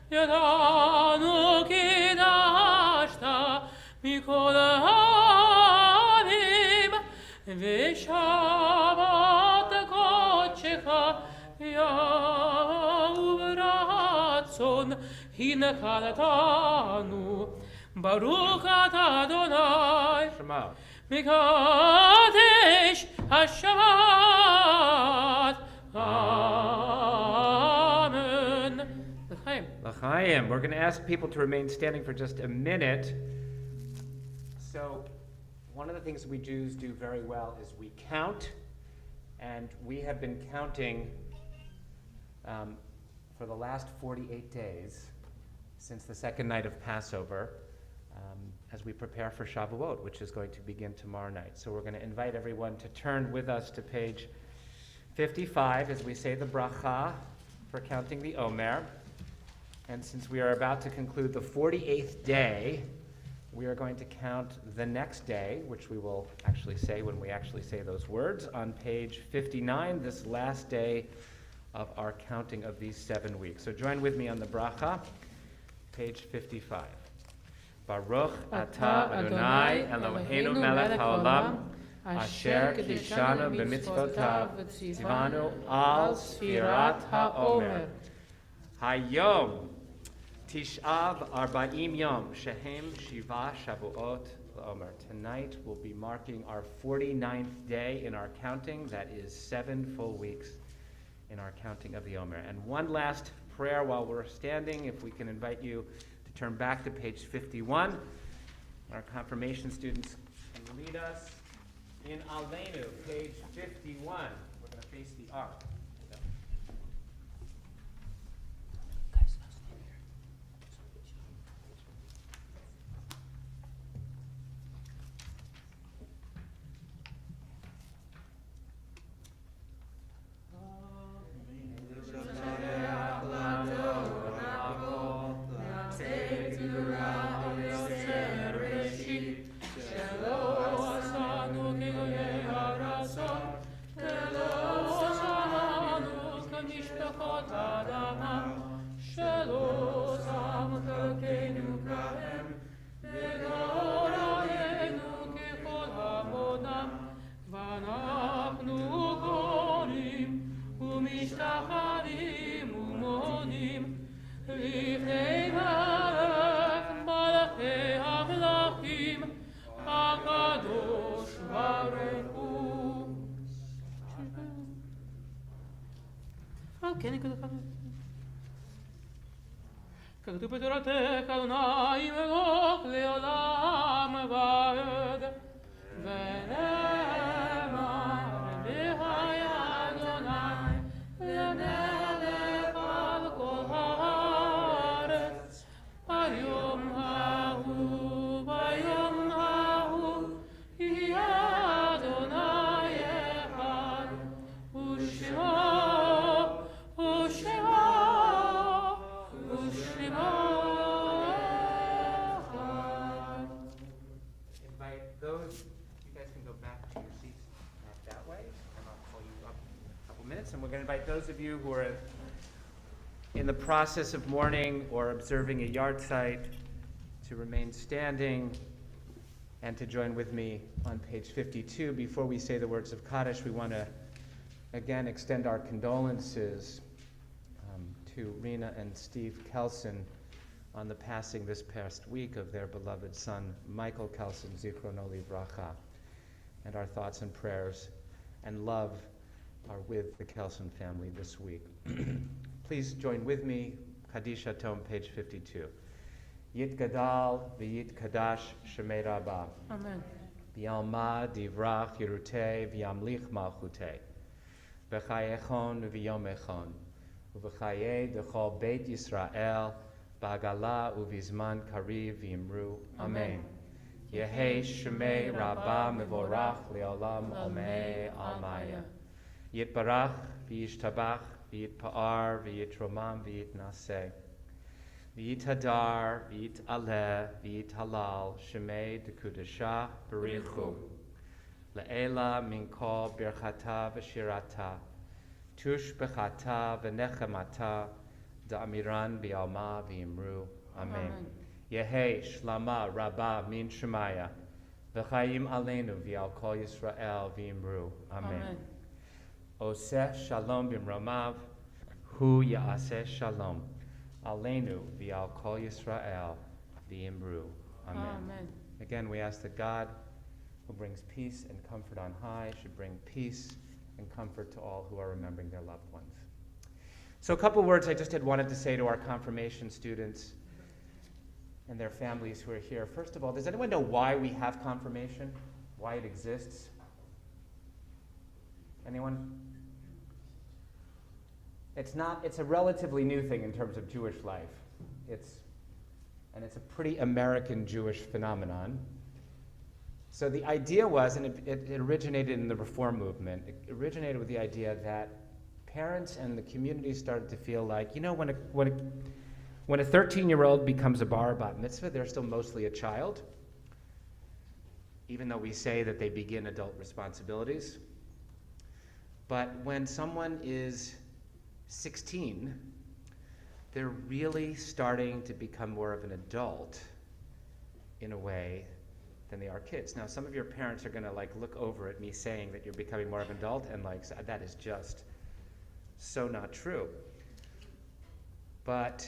yadanu ki dashta mikol ha'amim v'shabat kodechecha Yavratzon hinachatanu Baruch atah Adonai Shema. Mikadesh HaShabbat Amen. L'chaim. L'chaim. We're going to ask people to remain standing for just a minute. So, one of the things we Jews do very well is we count, and we have been counting for the last 48 days since the second night of Passover, as we prepare for Shavuot, which is going to begin tomorrow night. So we're going to invite everyone to turn with us to page 55 as we say the bracha for counting the Omer. And since we are about to conclude the 48th day, we are going to count the next day, which we will actually say when we actually say those words, on page 59, this last day of our counting of these 7 weeks. So join with me on the bracha, page 55. Baruch atah Adonai Eloheinu melech haolam, asher kedishanu b'mitzvotav tzivanu al sfirat ha'omer. Hayom Tish'av Arba'im Yom Shehem Shiva Shavuot L'Omer. Tonight we'll be marking our 49th day in our counting. That is 7 full weeks in our counting of the Omer. And one last prayer while we're standing, if we can invite you to turn back to page 51. Our confirmation students can lead us in Aleinu, page 51. We're going to face the ark. כתוב בתורתך אדוני מלוך לעולם ועד ונאמר לך יא אדוני למלך על כל הארץ ביום ההוא יהיה אדוני אחד ושמו and we're going to invite those of you who are in the process of mourning or observing a yard site to remain standing and to join with me on page 52. Before we say the words of Kaddish, we want to again extend our condolences to Rena and Steve Kelson on the passing this past week of their beloved son, Michael Kelson, Zichrono Livracha. And our thoughts and prayers and love are with the Kelson family this week. Please join with me, Kaddish Hatom, page 52. Yit Gadal v'yit Kadash Shemei Rabbah. Amen. V'yalma divrach Yerutei v'yamlich malchutei. V'chayechon v'yomechon. V'chayei dechol Beit Yisrael b'agala uvizman kariv v'imru. Amen. Yehei Shemei Rabbah mevorach le'olam omei almaya. Yitbarach v'yishtabach v'yitpa'ar v'yitromam v'yitnaseh. V'yitadar v'yitaleh v'yithalal shemei dekudashah b'richu. Le'ela min kol birchata v'shirata. Tush b'chata v'nechemata da'amiran b'alma v'imru. Amen. Yehei shlama rabba min shemaya. V'chayim aleinu v'al kol Yisrael v'imru. Amen. Oseh shalom b'mromav, hu ya'aseh shalom. Aleinu v'al kol Yisrael v'imru. Amen. Amen. Again, we ask that God, who brings peace and comfort on high, should bring peace and comfort to all who are remembering their loved ones. So a couple words I just had wanted to say to our confirmation students and their families who are here. First of all, does anyone know why we have confirmation? Why it exists? Anyone? it's a relatively new thing in terms of Jewish life. It's a pretty American Jewish phenomenon. So the idea was, and it originated in the Reform movement, it originated with the idea that parents and the community started to feel like, when a 13-year-old becomes a bar or bat mitzvah, they're still mostly a child, even though we say that they begin adult responsibilities. But when someone is 16, they're really starting to become more of an adult in a way than they are kids. Now, some of your parents are gonna look over at me saying that you're becoming more of an adult, and that is just so not true. But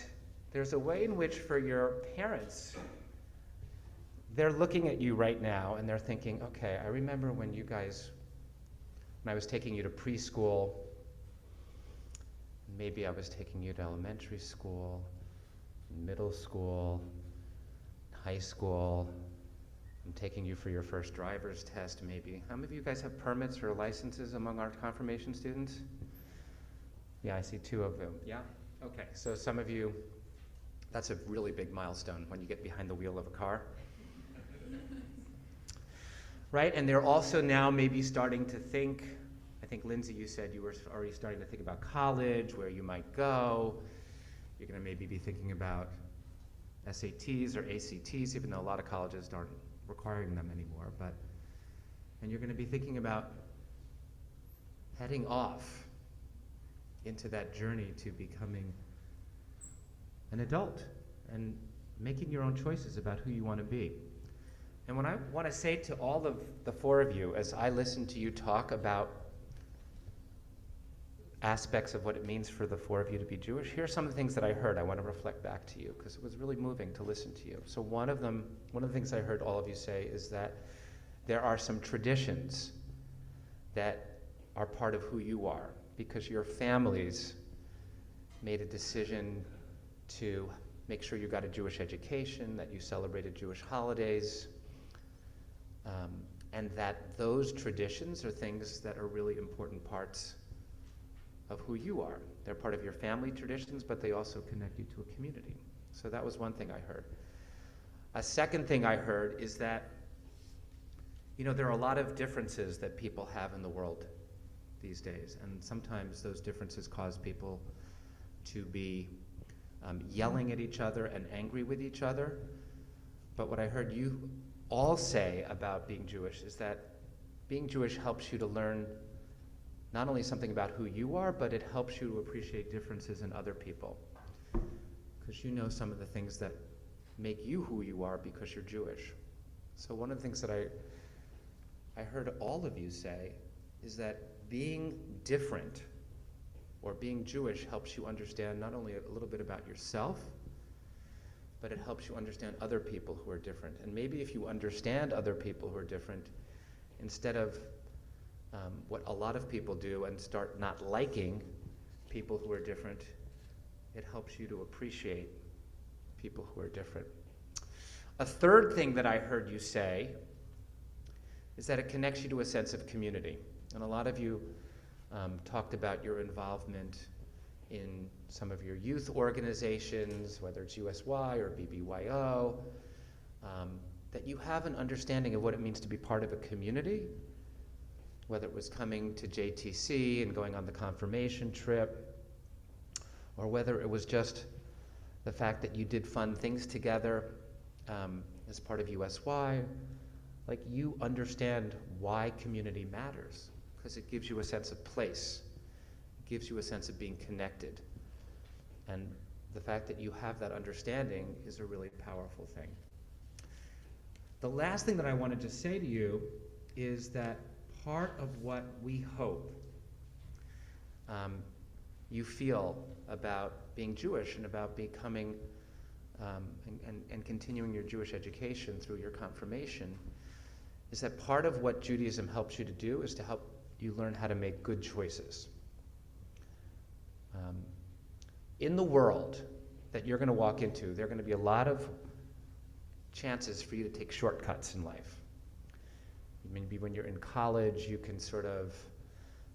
there's a way in which for your parents, they're looking at you right now and they're thinking, okay, I remember when I was taking you to preschool, maybe I was taking you to elementary school, middle school, high school, I'm taking you for your first driver's test maybe. How many of you guys have permits or licenses among our confirmation students? Yeah, I see 2 of them. Yeah? Okay, so some of you, that's a really big milestone when you get behind the wheel of a car. Right, and they're also now maybe starting to think, I think Lindsay, you said you were already starting to think about college, where you might go. You're gonna maybe be thinking about SATs or ACTs, even though a lot of colleges aren't requiring them anymore, and you're gonna be thinking about heading off into that journey to becoming an adult and making your own choices about who you want to be. And what I want to say to all of the 4 of you as I listen to you talk about aspects of what it means for the 4 of you to be Jewish, here are some of the things that I heard. I want to reflect back to you because it was really moving to listen to you. So one of the things I heard all of you say is that there are some traditions that are part of who you are because your families made a decision to make sure you got a Jewish education, that you celebrated Jewish holidays, and that those traditions are things that are really important parts of who you are. They're part of your family traditions, but they also connect you to a community. So that was one thing I heard. A second thing I heard is that, there are a lot of differences that people have in the world these days, and sometimes those differences cause people to be yelling at each other and angry with each other. But what I heard you all say about being Jewish is that being Jewish helps you to learn not only something about who you are, but it helps you to appreciate differences in other people. Because you know some of the things that make you who you are because you're Jewish. So one of the things that I heard all of you say is that being different or being Jewish helps you understand not only a little bit about yourself, but it helps you understand other people who are different. And maybe if you understand other people who are different, instead of what a lot of people do and start not liking people who are different, it helps you to appreciate people who are different. A third thing that I heard you say is that it connects you to a sense of community. And a lot of you talked about your involvement in some of your youth organizations, whether it's USY or BBYO, that you have an understanding of what it means to be part of a community, whether it was coming to JTC and going on the confirmation trip, or whether it was just the fact that you did fun things together as part of USY. Like, you understand why community matters, because it gives you a sense of place. It gives you a sense of being connected. And the fact that you have that understanding is a really powerful thing. The last thing that I wanted to say to you is that part of what we hope you feel about being Jewish and about becoming and continuing your Jewish education through your confirmation is that part of what Judaism helps you to do is to help you learn how to make good choices. In the world that you're going to walk into, there are going to be a lot of chances for you to take shortcuts in life. Maybe when you're in college, you can sort of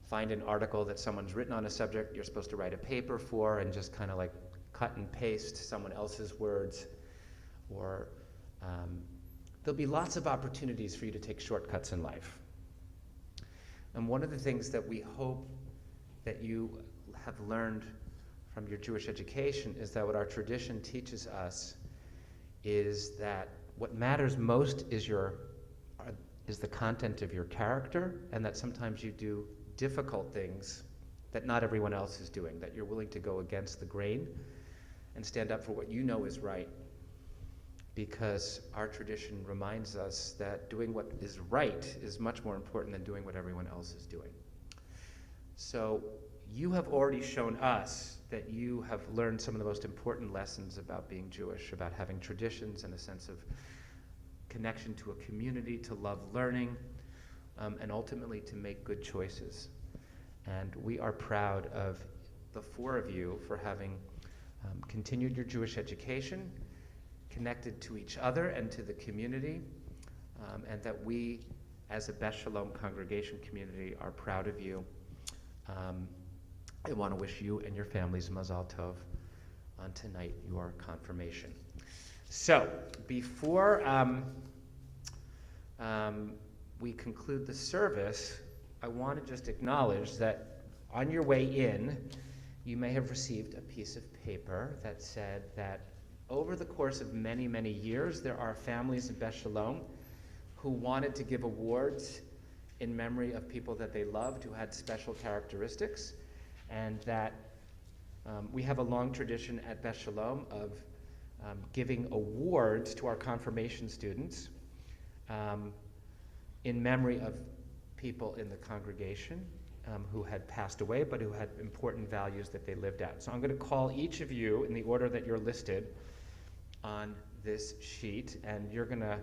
find an article that someone's written on a subject you're supposed to write a paper for and just kind of like cut and paste someone else's words, or there'll be lots of opportunities for you to take shortcuts in life. And one of the things that we hope that you have learned from your Jewish education is that what our tradition teaches us is that what matters most is the content of your character, and that sometimes you do difficult things that not everyone else is doing, that you're willing to go against the grain and stand up for what you know is right, because our tradition reminds us that doing what is right is much more important than doing what everyone else is doing. So you have already shown us that you have learned some of the most important lessons about being Jewish, about having traditions and a sense of connection to a community, to love learning, and ultimately to make good choices. And we are proud of the four of you for having continued your Jewish education, connected to each other and to the community, and that we, as a Beth Shalom congregation community, are proud of you. I want to wish you and your families Mazal Tov on tonight, your confirmation. So, before we conclude the service, I want to just acknowledge that on your way in, you may have received a piece of paper that said that over the course of many, many years, there are families in Beth Shalom who wanted to give awards in memory of people that they loved who had special characteristics, and that we have a long tradition at Beth Shalom of giving awards to our confirmation students in memory of people in the congregation who had passed away but who had important values that they lived out. So I'm going to call each of you in the order that you're listed on this sheet, and you're going to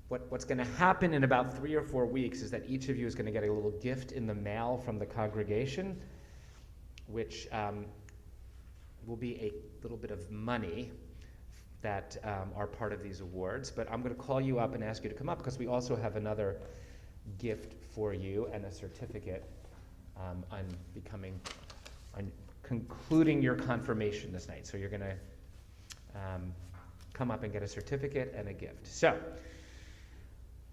what's going to happen in about 3 or 4 weeks is that each of you is going to get a little gift in the mail from the congregation, which will be a little bit of money that are part of these awards. But I'm going to call you up and ask you to come up, because we also have another gift for you and a certificate on concluding your confirmation this night. So you're going to come up and get a certificate and a gift. So,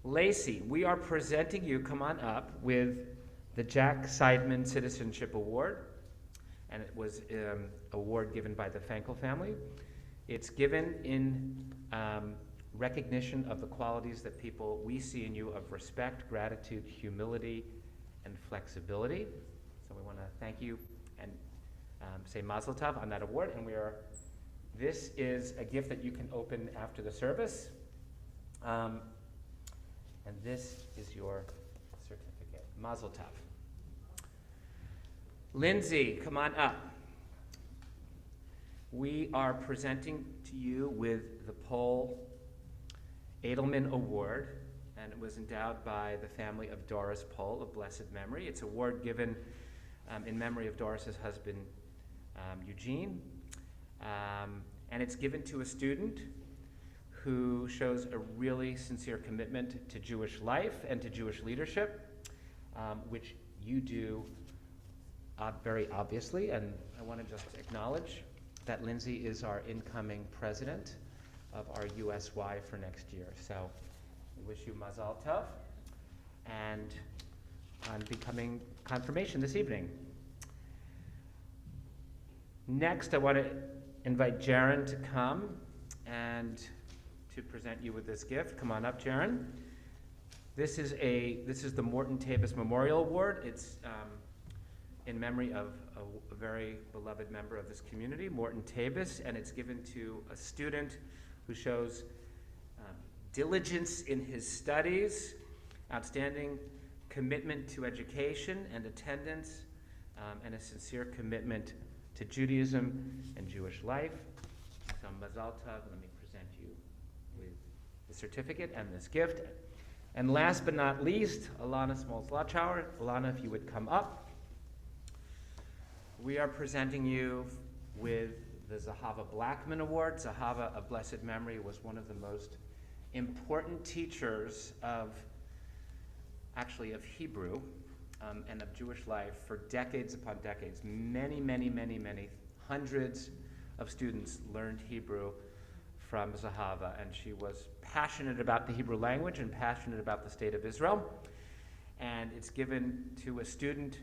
Lacey, we are presenting you, come on up, with the Jack Seidman Citizenship Award, and it was an award given by the Frankel family. It's given in recognition of the qualities that we see in you of respect, gratitude, humility, and flexibility. So we want to thank you and say Mazel Tov on that award, and this is a gift that you can open after the service. And this is your certificate. Mazel Tov. Lindsay, come on up. We are presenting to you with the Paul Edelman Award, and it was endowed by the family of Doris Paul of blessed memory. It's an award given in memory of Doris's husband, Eugene, and it's given to a student who shows a really sincere commitment to Jewish life and to Jewish leadership, which you do very obviously. And I want to just acknowledge that Lindsay is our incoming president of our USY for next year. So we wish you Mazal Tov and on becoming confirmation this evening. Next, I want to invite Jaron to come and to present you with this gift. Come on up, Jaron. This is the Morton Tabus Memorial Award. It's in memory of a very beloved member of this community, Morton Tabus, and it's given to a student who shows diligence in his studies, outstanding commitment to education and attendance, and a sincere commitment to Judaism and Jewish life. So Mazal Tov, let me present you with the certificate and this gift. And last but not least, Alana Smalls-Lachauer. Alana, if you would come up. We are presenting you with the Zahava Blackman Award. Zahava, of blessed memory, was one of the most important teachers of Hebrew and of Jewish life for decades upon decades. Many hundreds of students learned Hebrew from Zahava, and she was passionate about the Hebrew language and passionate about the state of Israel. And it's given to a student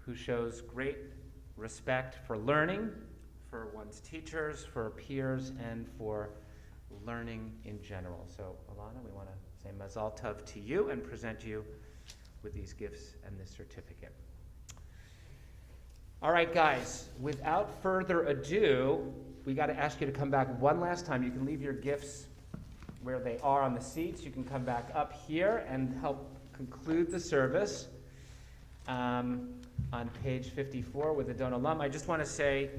who shows great respect for learning, for one's teachers, for peers, and for learning in general. So, Alana, we want to say Mazal Tov to you and present you with these gifts and this certificate. All right, guys, without further ado, we got to ask you to come back one last time. You can leave your gifts where they are on the seats. You can come back up here and help conclude the service on page 54 with the Don Olam. I just want to say,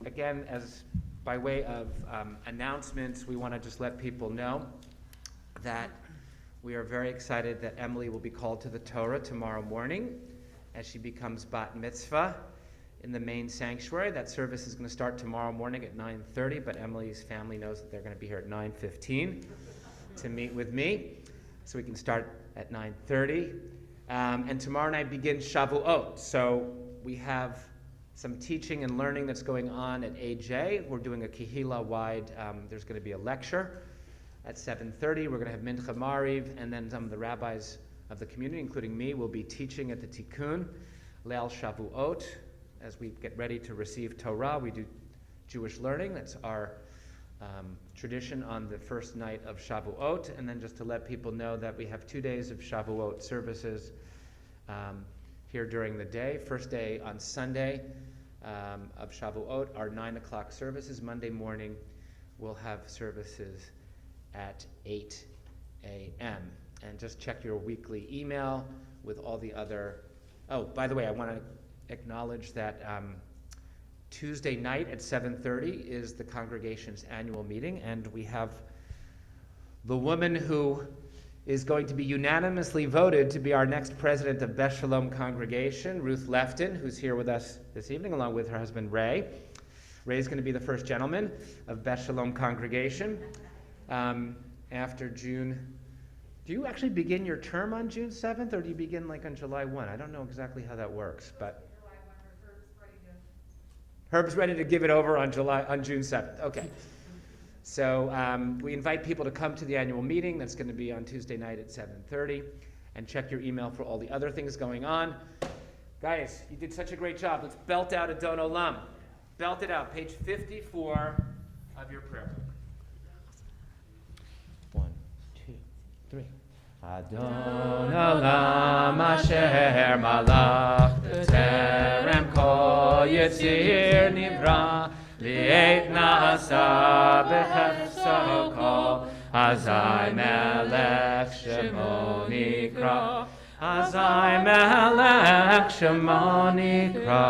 again, as by way of announcements, we want to just let people know that we are very excited that Emily will be called to the Torah tomorrow morning as she becomes bat mitzvah in the main sanctuary. That service is going to start tomorrow morning at 9:30, but Emily's family knows that they're going to be here at 9:15 to meet with me, so we can start at 9:30. And tomorrow night begins Shavuot, so we have some teaching and learning that's going on at AJ. We're doing a Kehila-wide, there's going to be a lecture at 7:30. We're going to have Mincha Mariv, and then some of the rabbis of the community, including me, will be teaching at the Tikkun, Leil Shavuot. As we get ready to receive Torah, we do Jewish learning. That's our tradition on the first night of Shavuot. And then just to let people know that we have 2 days of Shavuot services here during the day. First day on Sunday of Shavuot are 9 o'clock services. Monday morning we'll have services at 8 a.m. And just check your weekly email with all the other... Oh, by the way, I want to acknowledge that Tuesday night at 7:30 is the congregation's annual meeting, and we have the woman who is going to be unanimously voted to be our next president of Beth Shalom congregation, Ruth Lefton, who's here with us this evening, along with her husband Ray. Ray's going to be the first gentleman of Beth Shalom congregation after June. Do you actually begin your term on June 7th, or do you begin like on July 1? I don't know exactly how that works, but Herb's ready to give it over on June 7th. Okay. So we invite people to come to the annual meeting. That's going to be on Tuesday night at 7:30. And check your email for all the other things going on. Guys, you did such a great job. Let's belt out a Don Olam. Belt it out. Page 54 of your prayer book. 1, 2, 3. Adon Olam Asher Malach Terem Kol Yitzir Nivra Li'et Nasa B'chefso Kol Azai Melech Shemo Nikra Azai Melech Shemo Nikra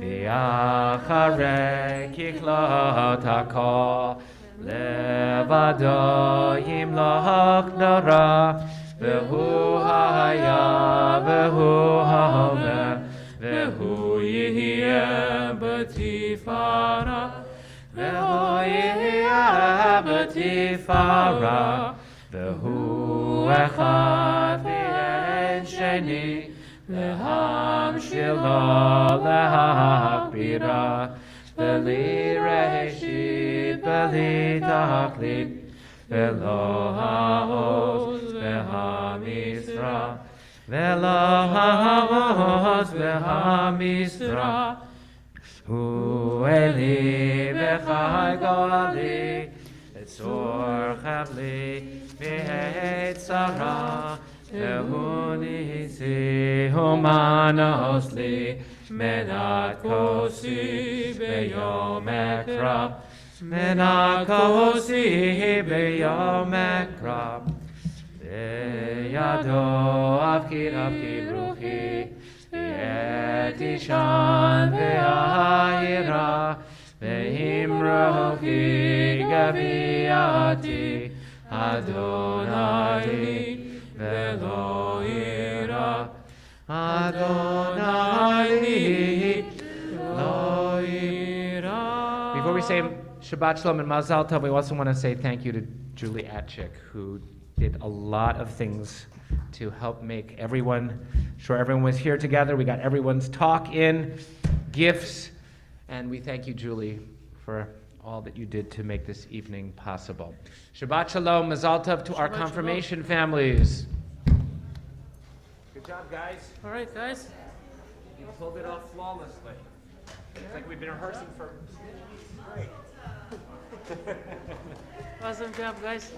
V'acharei Kichlot HaKol Levado Yimloch Nora V'hu haya V'hu ha'omer V'hu yihye b'tifara V'hu yihye b'tifara V'hu echad v'en sheni Lehamshilo lehakbira Beli reshit, beli taklit, velo ha'oz ve'ha'misra, velo ha'oz ve'ha'misra. Hu eli v'chai gali, etzor chavli v'etzara, ve'hu nisi humanos li, Menat kosi beyom ekra, Menat kosi beyom ekra, Beyado avkid ruchi, V'et ishan ve'ahira, Ve'imrochi gaviati, Adonai ve'lo ira, Adonai lo ira. Before we say Shabbat Shalom and Mazal Tov, we also want to say thank you to Julie Atchik, who did a lot of things to help make sure everyone was here together. We got everyone's talk in, gifts, and we thank you, Julie, for all that you did to make this evening possible. Shabbat Shalom, Mazal Tov to our Shabbat confirmation families. Good job, guys. All right, guys. You pulled it off flawlessly. It's like we've been rehearsing for... Great. Awesome job, guys.